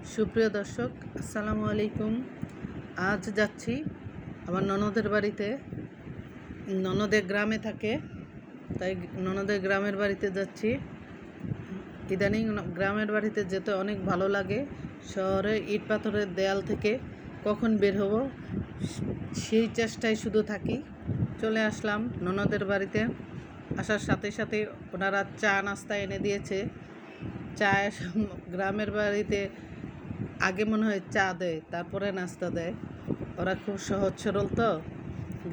সুপ্রিয় দর্শক, আসসালামু আলাইকুম। আজ যাচ্ছি আমার ননদের বাড়িতে। ননদের গ্রামে থাকে, তাই ননদের গ্রামের বাড়িতে যাচ্ছি। ইদানিং গ্রামের বাড়িতে যেতে অনেক ভালো লাগে। শহরে ইট পাথরের দেয়াল থেকে কখন বের হব সেই চেষ্টায় শুধু থাকি। চলে আসলাম ননদের বাড়িতে। আসার সাথে সাথে ওনারা চা নাস্তা এনে দিয়েছে। চা গ্রামের বাড়িতে আগে মনে হয় চা দেয়, তারপরে নাস্তা দেয়। ওরা খুব সহজ সরল, তো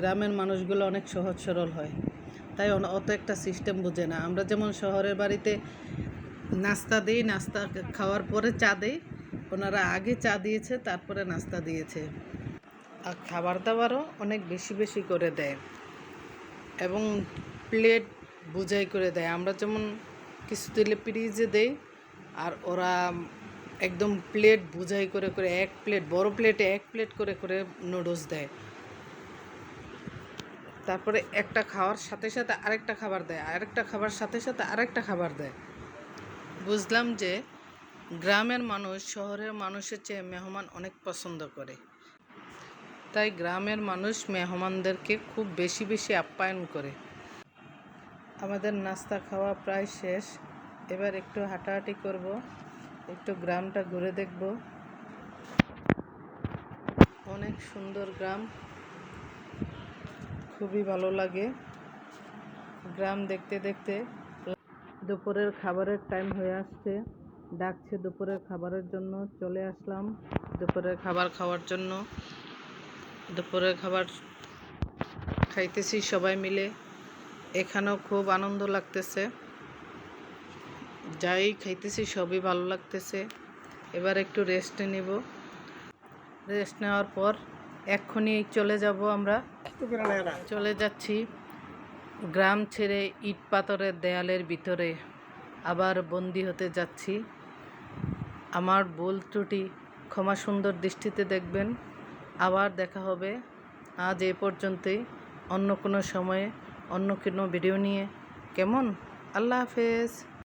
গ্রামের মানুষগুলো অনেক সহজ সরল হয়, তাই অত একটা সিস্টেম বোঝে না। আমরা যেমন শহরের বাড়িতে নাস্তা দিই, নাস্তা খাওয়ার পরে চা দিই, ওনারা আগে চা দিয়েছে, তারপরে নাস্তা দিয়েছে। আর খাবার দাবারও অনেক বেশি বেশি করে দেয় এবং প্লেট বোঝাই করে দেয়। আমরা যেমন কিছু দিলে ফ্রিজে দেই, আর ওরা একদম প্লেট বোঝাই করে করে এক প্লেট, বড় প্লেটে এক প্লেট করে করে নুডলস দেয়। তারপরে একটা খাওয়ার সাথে সাথে আরেকটা খাবার দেয়, আরেকটা খাবার সাথে সাথে আরেকটা খাবার দেয়। বুঝলাম যে গ্রামের মানুষ শহরের মানুষের চেয়ে মেহমান অনেক পছন্দ করে, তাই গ্রামের মানুষ মেহমানদেরকে খুব বেশি বেশি আপ্যায়ন করে। আমাদের নাস্তা খাওয়া প্রায় শেষ। এবার একটু হাঁটাহাঁটি করব, একটু গ্রামটা ঘুরে দেখব। অনেক সুন্দর গ্রাম, খুবই ভালো লাগে গ্রাম দেখতে দেখতে। দুপুরের খাবারের টাইম হয়ে আসছে, ডাকছে দুপুরের খাবারের জন্য। চলে আসলাম দুপুরের খাবার খাওয়ার জন্য। দুপুরের খাবার খাইতেছি সবাই মিলে। এখানেও খুব আনন্দ লাগতেছে, যাই খাইতেছি সবই ভালো লাগতেছে। এবার একটু রেস্ট নিব। রেস্ট নেওয়ার পর এক্ষুনি চলে যাব। আমরা চলে যাচ্ছি গ্রাম ছেড়ে ইট পাথরের দেয়ালের ভিতরে, আবার বন্দি হতে যাচ্ছি। আমার ভুল ত্রুটি ক্ষমা সুন্দর দৃষ্টিতে দেখবেন। আবার দেখা হবে। আজ এ পর্যন্তই। অন্য কোনো সময়ে অন্য কোনো ভিডিও নিয়ে। কেমন? আল্লাহ হাফেজ।